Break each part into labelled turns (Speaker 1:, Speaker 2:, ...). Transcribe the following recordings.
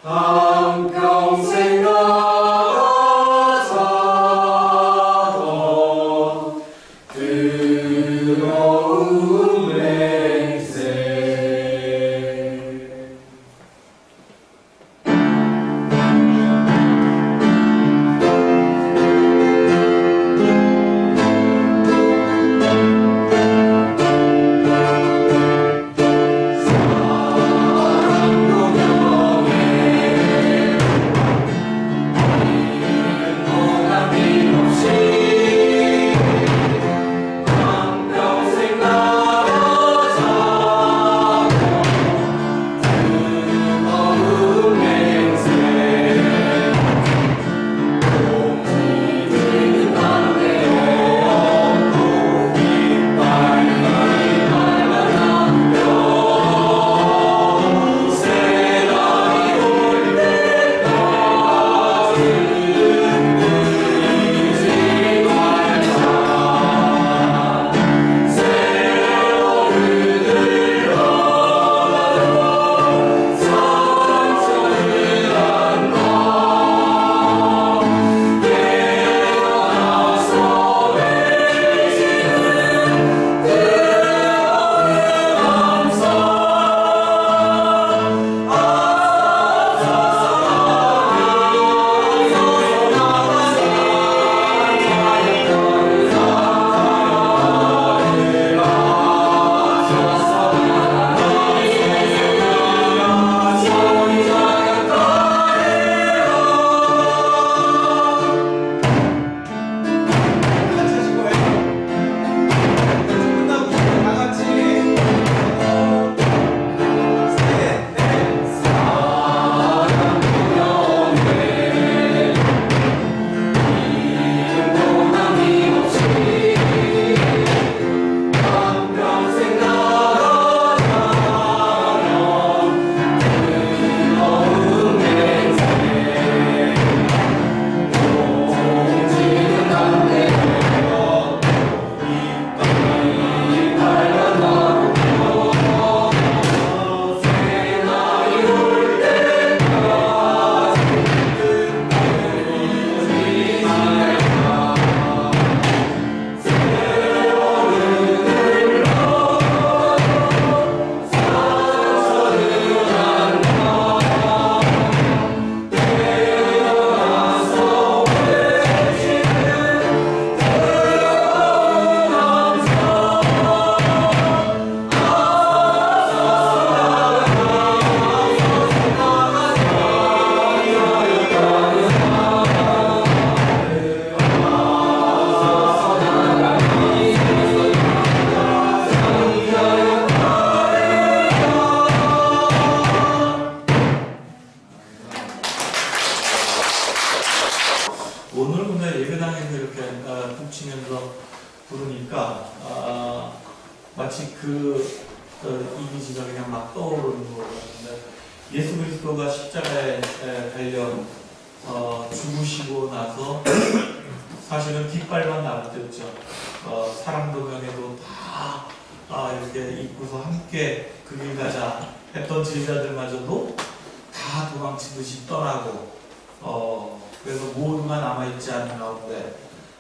Speaker 1: 한평생 나가자던 뜨거운 맹세.
Speaker 2: 오늘 근데 예배당에서 이렇게 춤추면서 부르니까 마치 그 이미지가 그냥 막 떠오르는 것 같은데, 예수 그리스도가 십자가에 달려 죽으시고 나서 사실은 깃발만 나올 때였죠. 사랑도명에도 다 이렇게 입고서 함께 그 길 가자 했던 제자들마저도 다 도망치듯이 떠나고, 그래서 모두가 남아있지 않은 가운데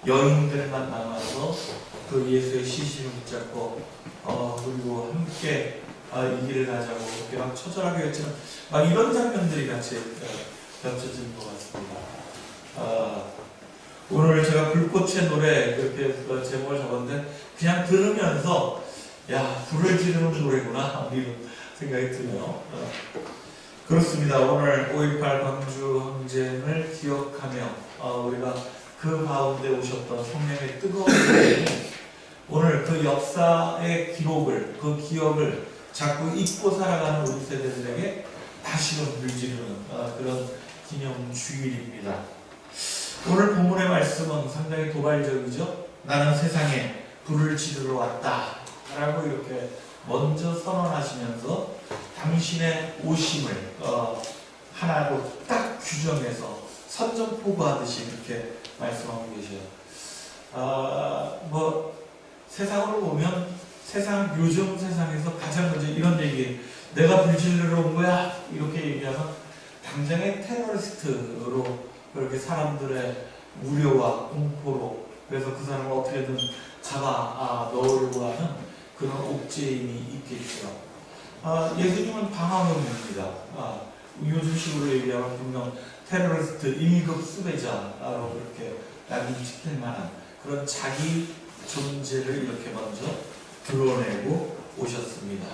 Speaker 2: 여인들만 남아서 그 예수의 시신을 붙잡고 그리고 함께 이 길을 가자고 그렇게 막 처절하게 했지만 막 이런 장면들이 같이 겹쳐진 것 같습니다. 오늘 제가 불꽃의 노래 그렇게 제목을 적었는데, 그냥 들으면서 야, 불을 지르는 노래구나 이런 생각이 드네요. 그렇습니다. 오늘 5.18 광주 항쟁을 기억하며 우리가 그 가운데 오셨던 성령의 뜨거운 불이 오늘 그 역사의 기록을, 그 기억을 자꾸 잊고 살아가는 우리 세대들에게 다시금 물지르는 그런 기념 주일입니다. 오늘 본문의 말씀은 상당히 도발적이죠. 나는 세상에 불을 지르러 왔다 라고 이렇게 먼저 선언하시면서 당신의 오심을 하나로 딱 규정해서 선전포고하듯이 이렇게 말씀하고 계셔요. 뭐 세상으로 보면 요즘 세상에서 가장 먼저 이런 얘기 내가 불질르러 온 거야 이렇게 얘기하면 당장의 테러리스트로 그렇게 사람들의 우려와 공포로 그래서 그 사람을 어떻게든 잡아 넣으려고 하는 그런 옥죄임이 있겠죠. 예수님은 방화범입니다. 요즘식으로 얘기하면 분명 테러리스트 1급 수배자로 그렇게 낙인시킬 만한 그런 자기 존재를 이렇게 먼저 드러내고 오셨습니다.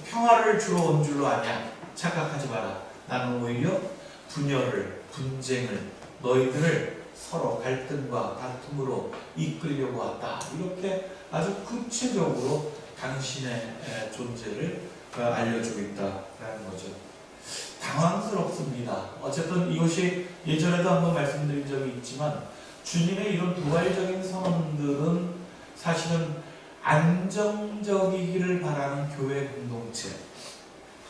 Speaker 2: 평화를 주러 온 줄로 아냐? 착각하지 마라. 나는 오히려 분열을, 분쟁을, 너희들을 서로 갈등과 다툼으로 이끌려고 왔다. 이렇게 아주 구체적으로 당신의 존재를 알려주고 있다라는 거죠. 당황스럽습니다. 어쨌든 이것이 예전에도 한번 말씀드린 적이 있지만 주님의 이런 두발적인 선언들은 사실은 안정적이기를 바라는 교회 공동체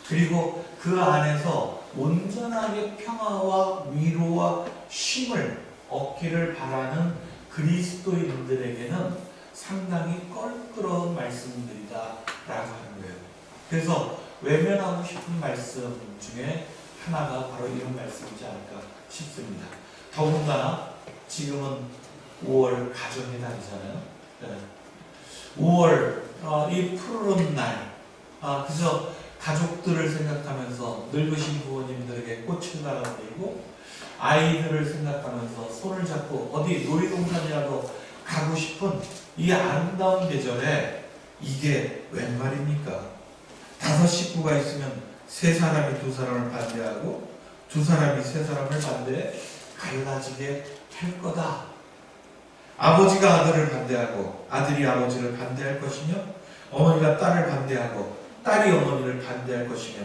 Speaker 2: 그리고 그 안에서 온전하게 평화와 위로와 쉼을 얻기를 바라는 그리스도인들에게는 상당히 껄끄러운 말씀들이다 라고 하는 거예요. 그래서 외면하고 싶은 말씀 중에 하나가 바로 이런 말씀이지 않을까 싶습니다. 더군다나 지금은 5월 가정의 달이잖아요. 5월 이 푸르른 날 그저 가족들을 생각하면서 늙으신 부모님들에게 꽃을 달아드리고 아이들을 생각하면서 손을 잡고 어디 놀이동산이라도 가고 싶은 이 아름다운 계절에 이게 웬 말입니까? 5 식구가 있으면 3사람이 2사람을 반대하고 2사람이 3사람을 반대해 갈라지게 할 거다. 아버지가 아들을 반대하고 아들이 아버지를 반대할 것이며 어머니가 딸을 반대하고 딸이 어머니를 반대할 것이며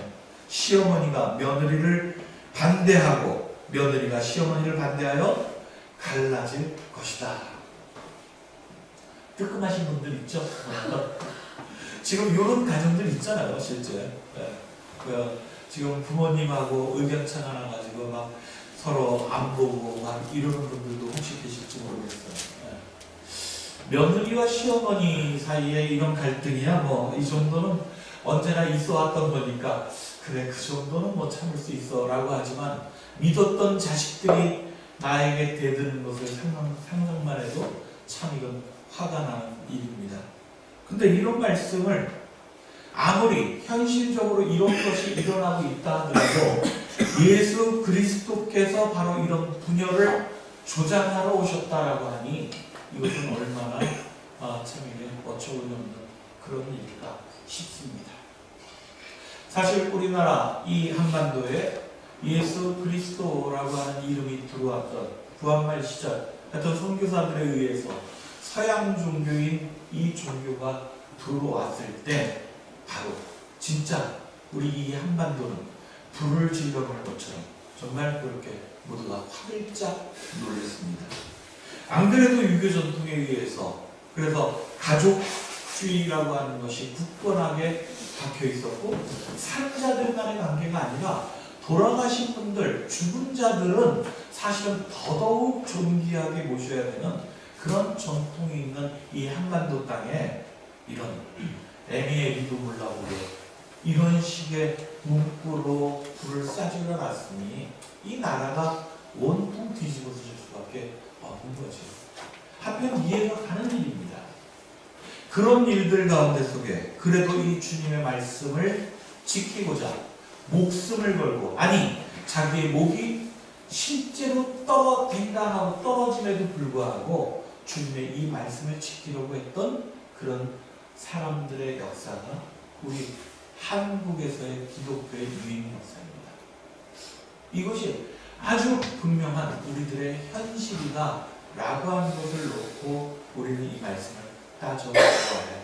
Speaker 2: 시어머니가 며느리를 반대하고 며느리가 시어머니를 반대하여 갈라질 것이다. 뜨끔하신 분들 있죠? 지금 이런 가정들 있잖아요, 실제. 지금 부모님하고 의견차가 나가지고 막 서로 안 보고 막 이러는 분들도 혹시 계실지 모르겠어요. 며느리와 시어머니 사이에 이런 갈등이야 뭐 이 정도는 언제나 있어 왔던 거니까 그래 그 정도는 뭐 참을 수 있어 라고 하지만 믿었던 자식들이 나에게 대드는 것을 상상만 해도 참 이건 화가 나는 일입니다. 근데 이런 말씀을 아무리 현실적으로 이런 것이 일어나고 있다 하더라도 예수 그리스도께서 바로 이런 분열을 조장하러 오셨다라고 하니 이것은 얼마나 참 이게 어처구니없는 그런 일일까 싶습니다. 사실 우리나라 이 한반도에 예수 그리스도라고 하는 이름이 들어왔던 부활말 시절 하여튼 선교사들에 의해서 서양 종교인 이 종교가 들어왔을 때 바로 진짜 우리 이 한반도는 불을 질러보는 것처럼 정말 그렇게 모두가 화들짝 놀랐습니다. 안 그래도 유교 전통에 의해서 그래서 가족주의라고 하는 것이 굳건하게 박혀 있었고 산자들만의 관계가 아니라 돌아가신 분들, 죽은 자들은 사실은 더더욱 존귀하게 모셔야 되는 그런 전통이 있는 이 한반도 땅에 이런 애미애비도 몰라보게 이런 식의 문구로 불을 싸질러 놨으니 이 나라가 온통 뒤집어질 수밖에 없는 거죠. 한편 이해가 가는 일입니다. 그런 일들 가운데 속에 그래도 이 주님의 말씀을 지키고자 목숨을 걸고 아니 자기의 목이 실제로 댕강하고 떨어짐에도 불구하고 주님의 이 말씀을 지키려고 했던 그런 사람들의 역사가 우리 한국에서의 기독교의 유인 역사입니다. 이것이 아주 분명한 우리들의 현실이다 라고 하는 것을 놓고 우리는 이 말씀을 따져보아야 해요.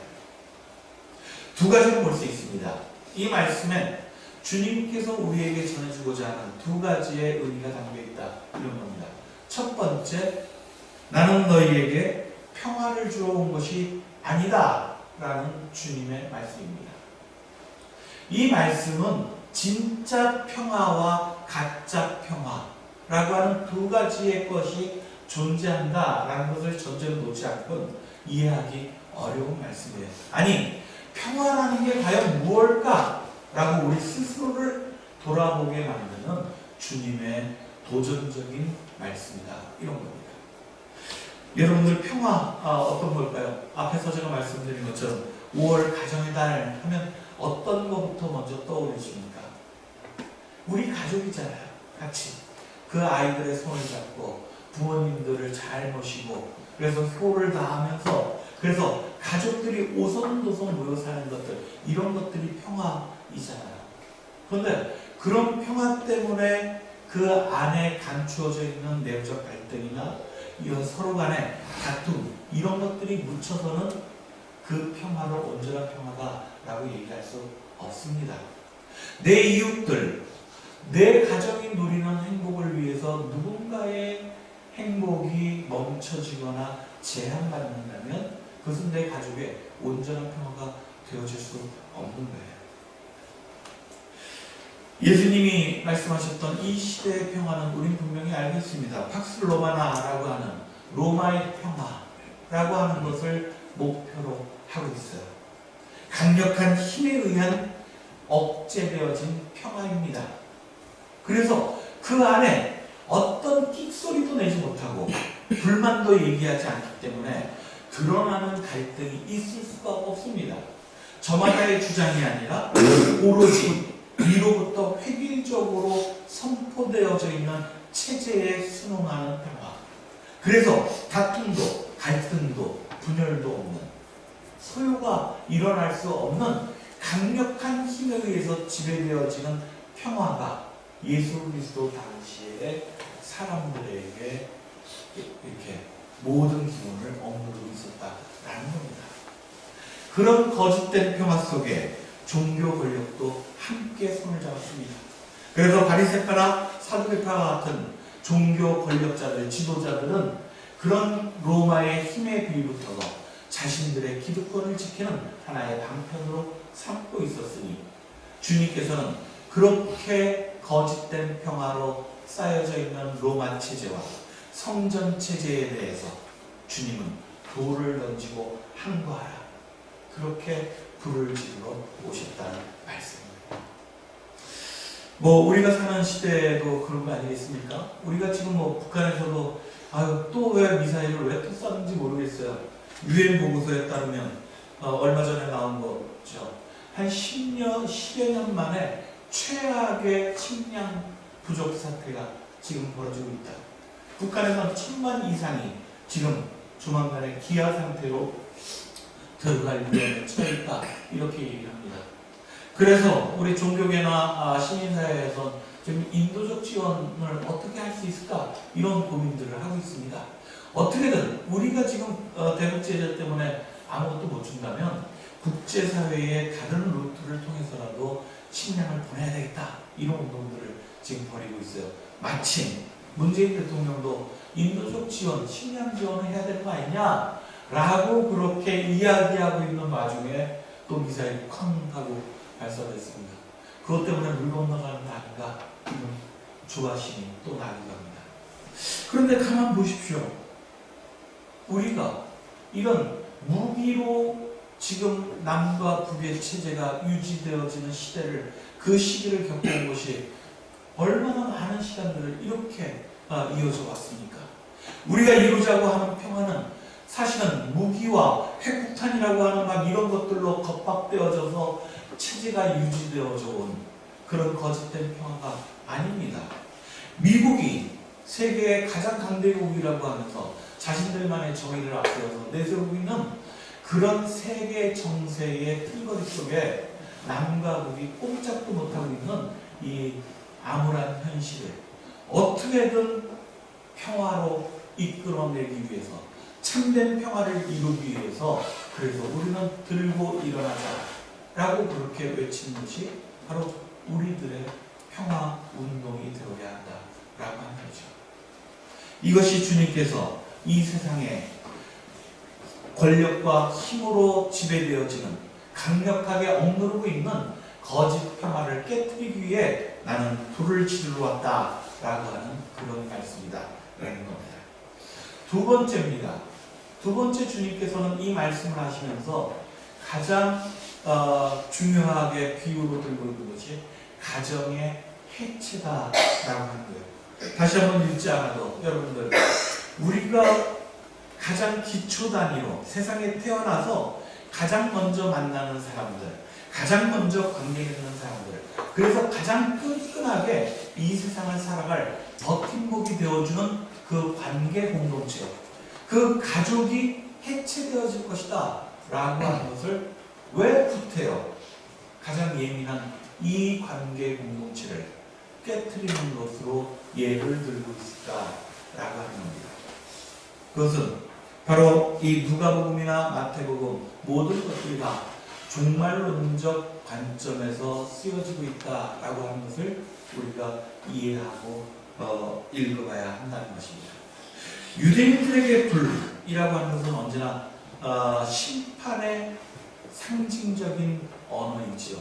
Speaker 2: 2가지로 볼 수 있습니다. 이 말씀엔 주님께서 우리에게 전해주고자 하는 2가지의 의미가 담겨있다 이런 겁니다. 첫 번째, 나는 너희에게 평화를 주러 온 것이 아니다 라는 주님의 말씀입니다. 이 말씀은 진짜 평화와 가짜 평화라고 하는 2가지의 것이 존재한다라는 것을 전제로 놓지 않고 이해하기 어려운 말씀이에요. 아니 평화라는 게 과연 무엇일까? 라고 우리 스스로를 돌아보게 만드는 주님의 도전적인 말씀이다. 이런 겁니다. 여러분들 평화 어떤 걸까요? 앞에서 제가 말씀드린 것처럼 5월 가정의 달 하면 어떤 것부터 먼저 떠오르십니까? 우리 가족이잖아요. 같이 그 아이들의 손을 잡고 부모님들을 잘 모시고 그래서 효를 다하면서 그래서 가족들이 오손도손 모여 사는 것들 이런 것들이 평화이잖아요. 그런데 그런 평화 때문에 그 안에 감추어져 있는 내부적 갈등이나 이런 서로 간의 다툼 이런 것들이 묻혀서는 그 평화를 온전한 평화다라고 얘기할 수 없습니다. 내 이웃들, 내 가정이 누리는 행복을 위해서 누군가의 행복이 멈춰지거나 제한받는다면 그것은 내 가족의 온전한 평화가 되어질 수 없는 거예요. 예수님이 말씀하셨던 이 시대의 평화는 우린 분명히 알겠습니다. 팍스 로마나라고 하는 로마의 평화라고 하는 것을 목표로 하고 있어요. 강력한 힘에 의한 억제되어진 평화입니다. 그래서 그 안에 어떤 끽소리도 내지 못하고 불만도 얘기하지 않기 때문에 드러나는 갈등이 있을 수가 없습니다. 저마다의 주장이 아니라 오로지 위로부터 획일적으로 선포되어져 있는 체제에 순응하는 평화. 그래서 다툼도 갈등도 분열도 없는 소요가 일어날 수 없는 강력한 힘에 의해서 지배되어지는 평화가 예수 그리스도 당시에 사람들에게 이렇게 모든 기운을 억누르고 있었다라는 겁니다. 그런 거짓된 평화 속에 종교 권력도 함께 손을 잡았습니다. 그래서 바리새파나 사두개파와 같은 종교 권력자들, 지도자들은 그런 로마의 힘에 빌붙어서 자신들의 기득권을 지키는 하나의 방편으로 삼고 있었으니 주님께서는 그렇게 거짓된 평화로 쌓여져 있는 로마 체제와 성전 체제에 대해서 주님은 돌을 던지고 항거하라. 그렇게 불을 지르러 오셨다는 말씀입니다. 우리가 사는 시대에도 그런 거 아니겠습니까? 우리가 지금 북한에서도 또 왜 미사일을 왜 또 쐈는지 모르겠어요. 유엔 보고서에 따르면 얼마 전에 나온 거죠. 한 10여 년 만에 최악의 식량 부족 사태가 지금 벌어지고 있다. 북한에서는 1000만 이상이 지금 조만간에 기아 상태로 들어갈 위험에 처해 있다. 이렇게 얘기를 합니다. 그래서 우리 종교계나 시민사회에서 지금 인도적 지원을 어떻게 할 수 있을까? 이런 고민들을 하고 있습니다. 어떻게든 우리가 지금 대북 제재 때문에 아무것도 못 준다면 국제사회의 다른 루트를 통해서라도 식량을 보내야 되겠다. 이런 운동들을 지금 벌이고 있어요. 마침 문재인 대통령도 인도적 지원, 식량 지원을 해야 되는 거 아니냐? 라고 그렇게 이야기하고 있는 와중에 또 미사일이 쾅 하고 발사됐습니다. 그것 때문에 물 건너가는 나비가 이런 조바심이 또 나기도 합니다. 그런데 가만 보십시오. 우리가 이런 무기로 지금 남과 북의 체제가 유지되어지는 시대를 그 시기를 겪어온 것이 얼마나 많은 시간들을 이렇게 이어져 왔습니까? 우리가 이루자고 하는 평화는 사실은 무기와 핵폭탄이라고 하는 막 이런 것들로 겁박되어져서 체제가 유지되어져 온 그런 거짓된 평화가 아닙니다. 미국이 세계의 가장 강대국이라고 하면서 자신들만의 정의를 앞세워서 내세우고 있는 그런 세계 정세의 틀거리 속에 남과 북이 꼼짝도 못하고 있는 이 암울한 현실을 어떻게든 평화로 이끌어내기 위해서 참된 평화를 이루기 위해서 그래서 우리는 들고 일어나자 라고 그렇게 외치는 것이 바로 우리들의 평화 운동이 되어야 한다 라고 하는 거죠. 이것이 주님께서 이 세상에 권력과 힘으로 지배되어지는 강력하게 억누르고 있는 거짓 평화를 깨뜨리기 위해 나는 불을 지르러 왔다 라고 하는 그런 말씀이다 라는 겁니다. 두 번째입니다. 두 번째 주님께서는 이 말씀을 하시면서 가장 중요하게 비유로 들고 있는 것이 가정의 해체다라고 하는 거예요. 다시 한번 읽지 않아도 여러분들, 우리가 가장 기초 단위로 세상에 태어나서 가장 먼저 만나는 사람들, 가장 먼저 관계 있는 사람들, 그래서 가장 끈끈하게 이 세상을 살아갈 버팀목이 되어주는 그 관계 공동체, 그 가족이 해체되어질 것이다 라고 하는 것을 왜 구태여 가장 예민한 이 관계 공동체를 깨트리는 것으로 예를 들고 있을까라고 하는 겁니다. 그것은 바로 이 누가복음이나 마태복음 모든 것들이 다 종말론적 관점에서 쓰여지고 있다라고 하는 것을 우리가 이해하고 읽어봐야 한다는 것입니다. 유대인들에게 불이라고 하는 것은 언제나 심판의 상징적인 언어이지요.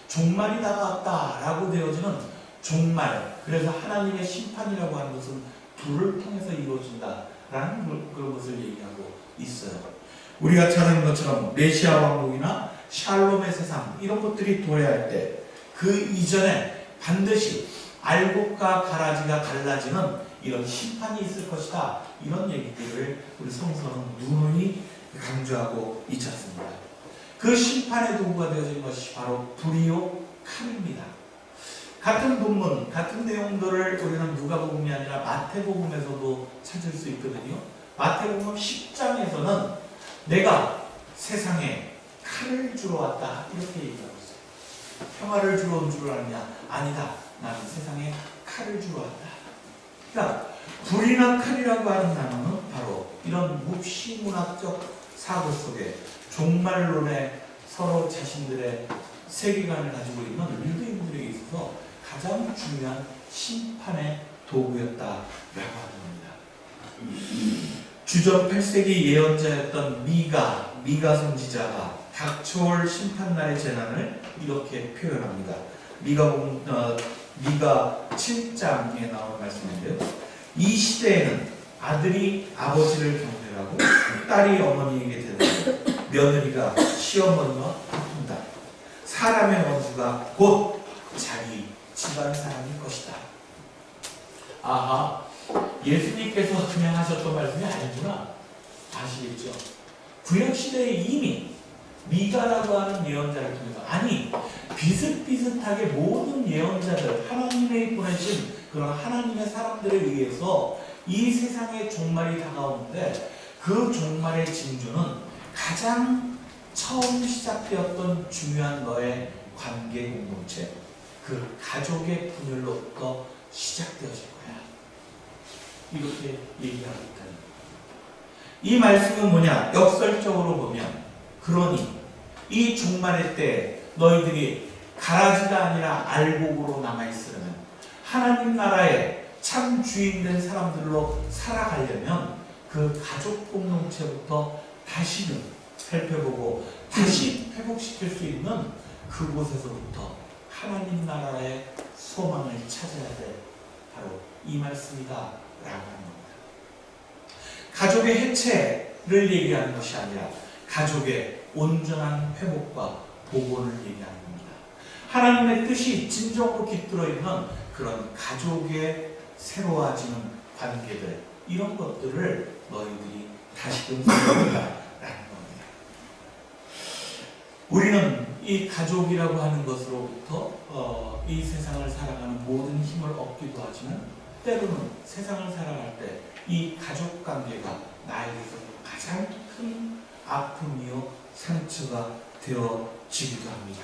Speaker 2: 종말이 다가왔다라고 되어지는 종말, 그래서 하나님의 심판이라고 하는 것은 불을 통해서 이루어진다라는 그것을 얘기하고 있어요. 우리가 잘 아는 것처럼 메시아 왕국이나 샬롬의 세상 이런 것들이 도래할 때 그 이전에 반드시 알곡과 가라지가 갈라지는 이런 심판이 있을 것이다, 이런 얘기들을 우리 성서는 누누이 강조하고 있지 않습니까? 그 심판의 도구가 되어진 것이 바로 불이요 칼입니다. 같은 본문, 같은 내용들을 우리는 누가복음이 아니라 마태복음에서도 찾을 수 있거든요. 마태복음 10장에서는 내가 세상에 칼을 주러 왔다 이렇게 얘기하고 있어요. 평화를 주러 온 줄 아느냐? 아니다. 나는 세상에 칼을 주러 왔다. 그러니까 불이나 칼이라고 하는 단어는 바로 이런 묵시문학적 사고 속에 종말론에 서로 자신들의 세계관을 가지고 있는 유대인들에게 있어서 가장 중요한 심판의 도구였다라고 하는 겁니다. 주전 8세기 예언자였던 미가 선지자가 닥쳐올 심판날의 재난을 이렇게 표현합니다. 미가 7장에 나온 말씀인데요. 이 시대에는 아들이 아버지를 경멸하고 딸이 어머니에게 대들고 며느리가 시어머니와 다툰다. 사람의 원수가 곧 자기 집안 사람일 것이다. 아하, 예수님께서 그냥 하셨던 말씀이 아니구나. 아시겠죠? 구약시대에 이미 미가라고 하는 예언자를 통해서, 아니 비슷비슷하게 모든 예언자들, 하나님이 보내신 그런 하나님의 사람들에 의해서 이 세상의 종말이 다가오는데 그 종말의 징조는 가장 처음 시작되었던 중요한 너의 관계 공동체, 그 가족의 분열로부터 시작되어질 거야. 이렇게 얘기하고 있다는 거예요. 이 말씀은 뭐냐? 역설적으로 보면, 그러니 이 종말의 때 너희들이 가라지가 아니라 알곡으로 남아있으려면, 하나님 나라의 참 주인된 사람들로 살아가려면 그 가족 공동체부터 다시는 살펴보고 다시 회복시킬 수 있는 그곳에서부터 하나님 나라의 소망을 찾아야 돼. 바로 이 말씀이다 라고 하는 겁니다. 가족의 해체를 얘기하는 것이 아니라 가족의 온전한 회복과 복원을 얘기하는 겁니다. 하나님의 뜻이 진정으로 깃들어 있는 그런 가족의 새로워지는 관계들, 이런 것들을 너희들이 다시금 생각해라라는 겁니다. 우리는 이 가족이라고 하는 것으로부터 이 세상을 살아가는 모든 힘을 얻기도 하지만, 때로는 세상을 살아갈 때 이 가족 관계가 나에게서 가장 큰 아픔이요 상처가 되어지기도 합니다.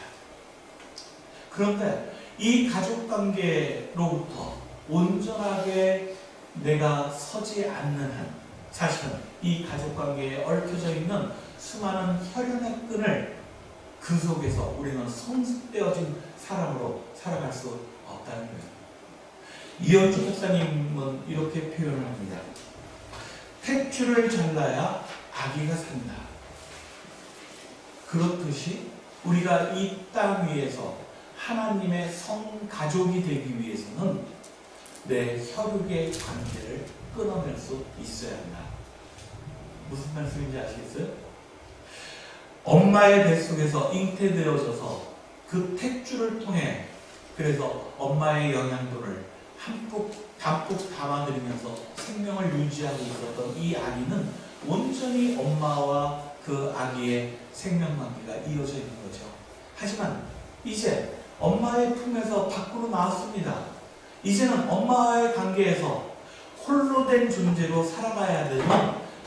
Speaker 2: 그런데 이 가족 관계로부터 온전하게 내가 서지 않는 한, 사실은 이 가족 관계에 얽혀져 있는 수많은 혈연의 끈을 그 속에서 우리는 성숙되어진 사람으로 살아갈 수 없다는 거예요. 이현주 목사님은 이렇게 표현을 합니다. 탯줄을 잘라야 아기가 산다. 그렇듯이 우리가 이 땅 위에서 하나님의 성가족이 되기 위해서는 내 혈육의 관계를 끊어낼 수 있어야 한다. 무슨 말씀인지 아시겠어요? 엄마의 뱃속에서 잉태되어져서 그 탯줄을 통해 그래서 엄마의 영양분을 담뿍 담아들이면서 생명을 유지하고 있었던 이 아기는 온전히 엄마와 그 아기의 생명관계가 이어져 있는 거죠. 하지만 이제 엄마의 품에서 밖으로 나왔습니다. 이제는 엄마와의 관계에서 홀로 된 존재로 살아가야 되는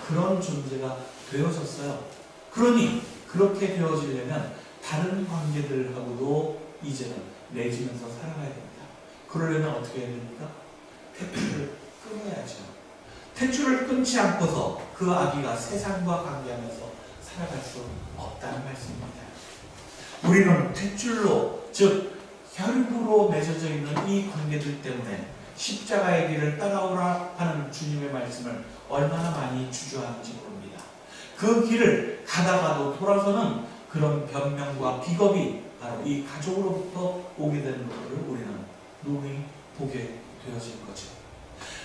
Speaker 2: 그런 존재가 되어졌어요. 그러니 그렇게 되어지려면 다른 관계들하고도 이제는 맺으면서 살아가야 됩니다. 그러려면 어떻게 해야 됩니까? 탯줄을 끊어야죠. 탯줄을 끊지 않고서 그 아기가 세상과 관계하면서 살아갈 수 없다는 말씀입니다. 우리는 탯줄로, 즉 혈육으로 맺어져 있는 이 관계들 때문에 십자가의 길을 따라오라 하는 주님의 말씀을 얼마나 많이 주저하는지 모릅니다. 그 길을 가다가도 돌아서는 그런 변명과 비겁이 바로 이 가족으로부터 오게 되는 것을 우리는 누누이 보게 되어진 거죠.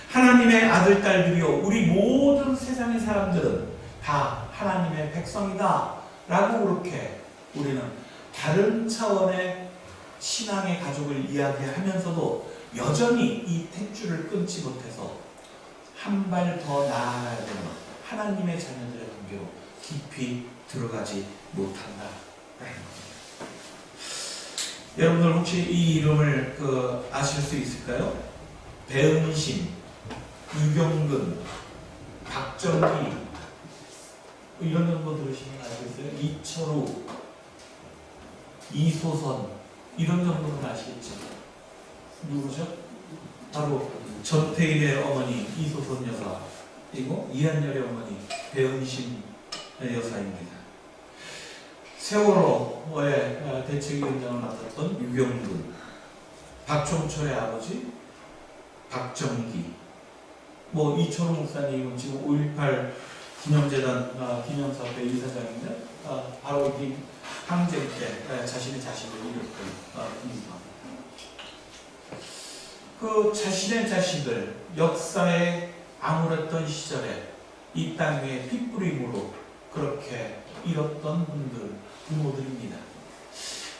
Speaker 2: 하나님의 아들, 딸들이요, 우리 모든 세상의 사람들은 다 하나님의 백성이다 라고 그렇게 우리는 다른 차원의 신앙의 가족을 이야기하면서도 여전히 이 탯줄을 끊지 못해서 한 발 더 나아가야 되는 하나님의 자녀들의 관계로 깊이 들어가지 못한다 라는 겁니다. 여러분들 혹시 이 이름을 아실 수 있을까요? 배은신, 유경근, 박정희 이런 거 들으시면 아시겠어요? 이철우, 이소선 이런 정도는 아시겠죠? 누구죠? 바로 전태일의 어머니 이소선 여사, 그리고 이한열의 어머니 배은신 여사입니다. 세월호의 대책위원장을 맡았던 유경근, 박종철의 아버지 박정기, 이철우 목사님은 지금 5.18 기념재단 기념사업회 이사장인데 바로 이 항쟁 때 자신의 자식을 잃었던 분입니다. 그 자신의 자식을 역사에 암울했던 시절에 이 땅에 핏부림으로 그렇게 잃었던 분들, 부모들입니다.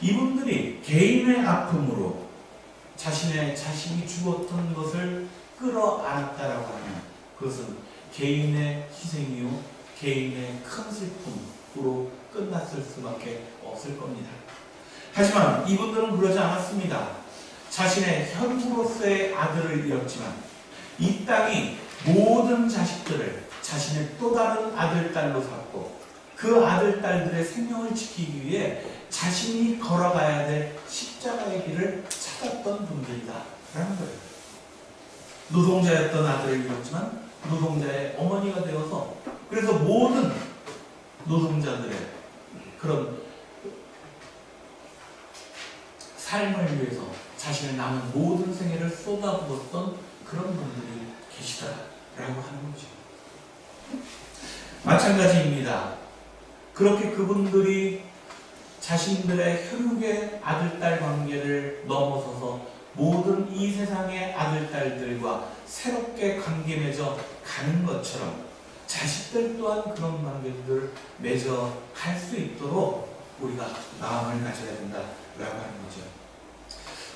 Speaker 2: 이분들이 개인의 아픔으로 자신의 자식이 죽었던 것을 끌어안았다라고 하면 그것은 개인의 희생이요, 개인의 큰 슬픔으로 끝났을 수밖에 없을 겁니다. 하지만 이분들은 그러지 않았습니다. 자신의 혈육으로서의 아들을 잃었지만 이 땅이 모든 자식들을 자신의 또 다른 아들, 딸로 삼고 그 아들, 딸들의 생명을 지키기 위해 자신이 걸어가야 될 십자가의 길을 찾았던 분들이다 라는 거예요. 노동자였던 아들을 잃었지만 노동자의 어머니가 되어서 그래서 모든 노동자들의 그런 삶을 위해서 자신의 남은 모든 생애를 쏟아부었던 그런 분들이 계시다라고 하는 거죠. 마찬가지입니다. 그렇게 그분들이 자신들의 혈육의 아들, 딸 관계를 넘어서서 모든 이 세상의 아들, 딸들과 새롭게 관계 맺어 가는 것처럼 자식들 또한 그런 관계들을 맺어 갈 수 있도록 우리가 마음을 가져야 된다라고 하는 거죠.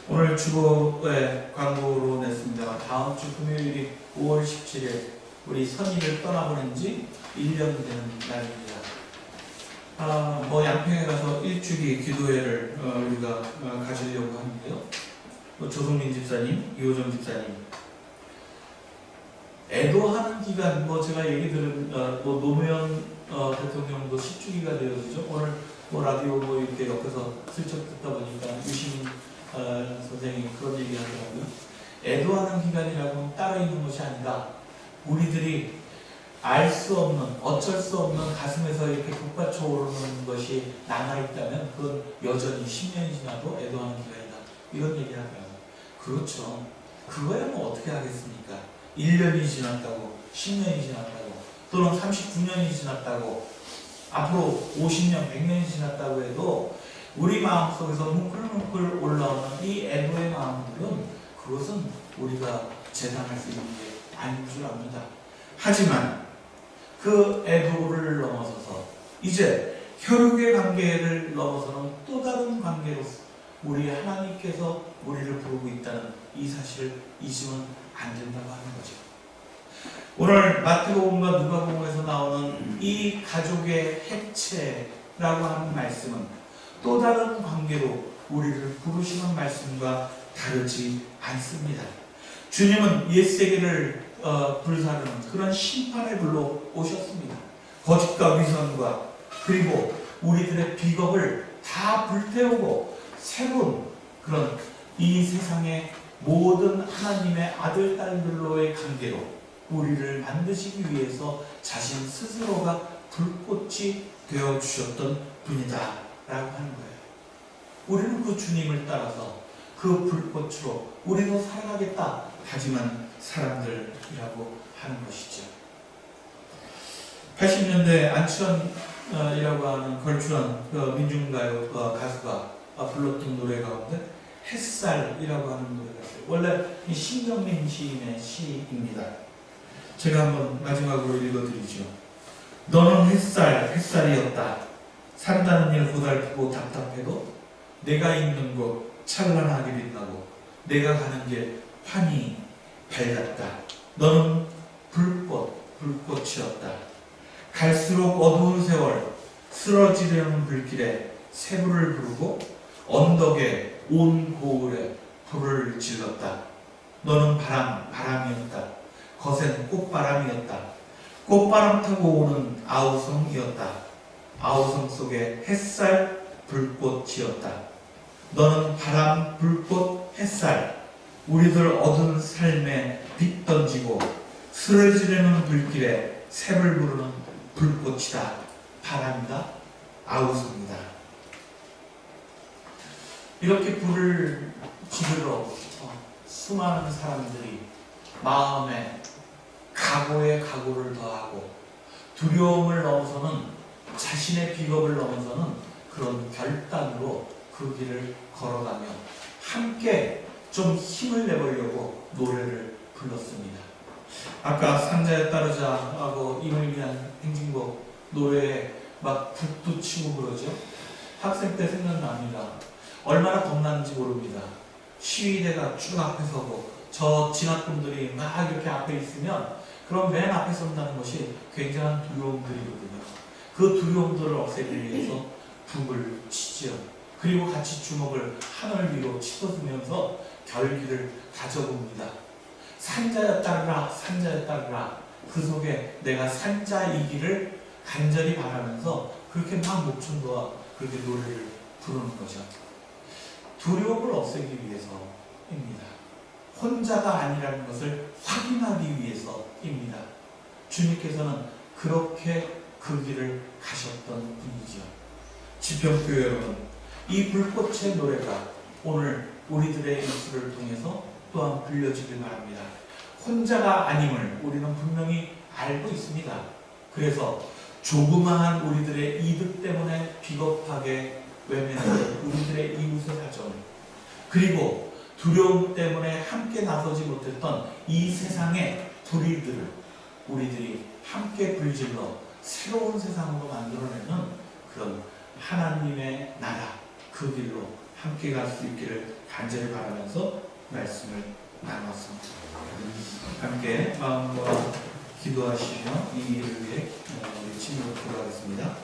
Speaker 2: 오늘 주보에 광고로 냈습니다. 다음 주 금요일이 5월 17일 우리 선의를 떠나보낸 지 1년 되는 날입니다. 양평에 가서 일주기 기도회를 우리가 가지려고 하는데요. 조성민 집사님, 이호정 집사님, 애도하는 기간, 제가 얘기 들은 노무현 대통령도 10주기가 되어지죠. 오늘 라디오 이렇게 옆에서 슬쩍 듣다 보니까 유시민 선생님이 그런 얘기 하더라고요. 애도하는 기간이라고는 따로 있는 것이 아니라 우리들이 알 수 없는, 어쩔 수 없는 가슴에서 이렇게 북받쳐 오르는 것이 남아있다면 그건 여전히 10년이 지나도 애도하는 기간이다. 이런 얘기를 하더라고요. 그렇죠. 그거야 어떻게 하겠습니까? 1년이 지났다고, 10년이 지났다고, 또는 39년이 지났다고, 앞으로 50년, 100년이 지났다고 해도 우리 마음속에서 뭉클뭉클 올라오는 이 애도의 마음들은 그것은 우리가 재단할 수 있는 게 아닌 줄 압니다. 하지만 그 애도를 넘어서서 이제 혈육의 관계를 넘어서는 또 다른 관계로 우리 하나님께서 우리를 부르고 있다는 이 사실을 잊으면 안 된다고 하는 거죠. 오늘 마태복음과 누가복음에서 나오는 이 가족의 해체라고 하는 말씀은 또 다른 관계로 우리를 부르시는 말씀과 다르지 않습니다. 주님은 옛세계를 불사르는 그런 심판의 불로 오셨습니다. 거짓과 위선과 그리고 우리들의 비겁을 다 불태우고 새로운 그런 이 세상의 모든 하나님의 아들, 딸들로의 관계로 우리를 만드시기 위해서 자신 스스로가 불꽃이 되어주셨던 분이다 라고 하는 거예요. 우리는 그 주님을 따라서 그 불꽃으로 우리도 살아가겠다 다짐한 사람들이라고 하는 것이죠. 80년대 안치환이라고 하는 걸출한 민중가요 가수가 불렀던 노래 가운데 햇살이라고 하는 노래가 있어요. 원래 이 신경민 시인의 시입니다. 제가 한번 마지막으로 읽어드리죠. 너는 햇살이었다. 산다는 일 고달프고 답답해도 내가 있는 곳 찬란하게 빛나고 내가 가는 길 환히 밝았다. 너는 불꽃이었다. 갈수록 어두운 세월 쓰러지려는 불길에 새불을 부르고 언덕에 온 고을에 불을 질렀다. 너는 바람이었다. 거센 꽃바람이었다. 꽃바람 타고 오는 아우성이었다. 아우성 속에 햇살 불꽃이었다. 너는 바람, 불꽃, 햇살, 우리들 얻은 삶에 빛 던지고 쓰러지려는 불길에 새를 부르는 불꽃이다. 바람이다. 아우성이다. 이렇게 불을 지르러 수많은 사람들이 마음에 각오에 각오를 더하고 두려움을 넘어서는 자신의 비겁을 넘어서는 그런 결단으로 그 길을 걸어가며 함께 좀 힘을 내보려고 노래를 불렀습니다. 아까 산자에 따르자 하고 임을 위한 행진곡 노래에 막 북도 치고 그러죠. 학생 때 생각납니다. 얼마나 겁나는지 모릅니다. 시위대가 쭉 앞에 서고 저 진학군들이 막 이렇게 앞에 있으면 그럼 맨 앞에 선다는 것이 굉장한 두려움들이거든요. 그 두려움들을 없애기 위해서 북을 치지요. 그리고 같이 주먹을 하늘 위로 치솟으면서 결기를 가져봅니다. 산자여 따르라, 산자여 따르라. 그 속에 내가 산자이기를 간절히 바라면서 그렇게 막 목청도와 그렇게 노래를 부르는 거죠. 두려움을 없애기 위해서입니다. 혼자가 아니라는 것을 확인하기 위해서입니다. 주님께서는 그렇게 그 길을 가셨던 분이죠. 지평교회 여러분, 이 불꽃의 노래가 오늘 우리들의 입술을 통해서 또한 불려지길 바랍니다. 혼자가 아님을 우리는 분명히 알고 있습니다. 그래서 조그마한 우리들의 이득 때문에 비겁하게 외면하는 우리들의 이웃의 사정, 그리고 두려움 때문에 함께 나서지 못했던 이 세상의 불의들을 우리들이 함께 불질러 새로운 세상으로 만들어내는 그런 하나님의 나라, 그 길로 함께 갈 수 있기를 간절히 바라면서 말씀을 나눴습니다. 함께 마음과 기도하시며 이 일을 위해 우리 친구로 돌아가겠습니다.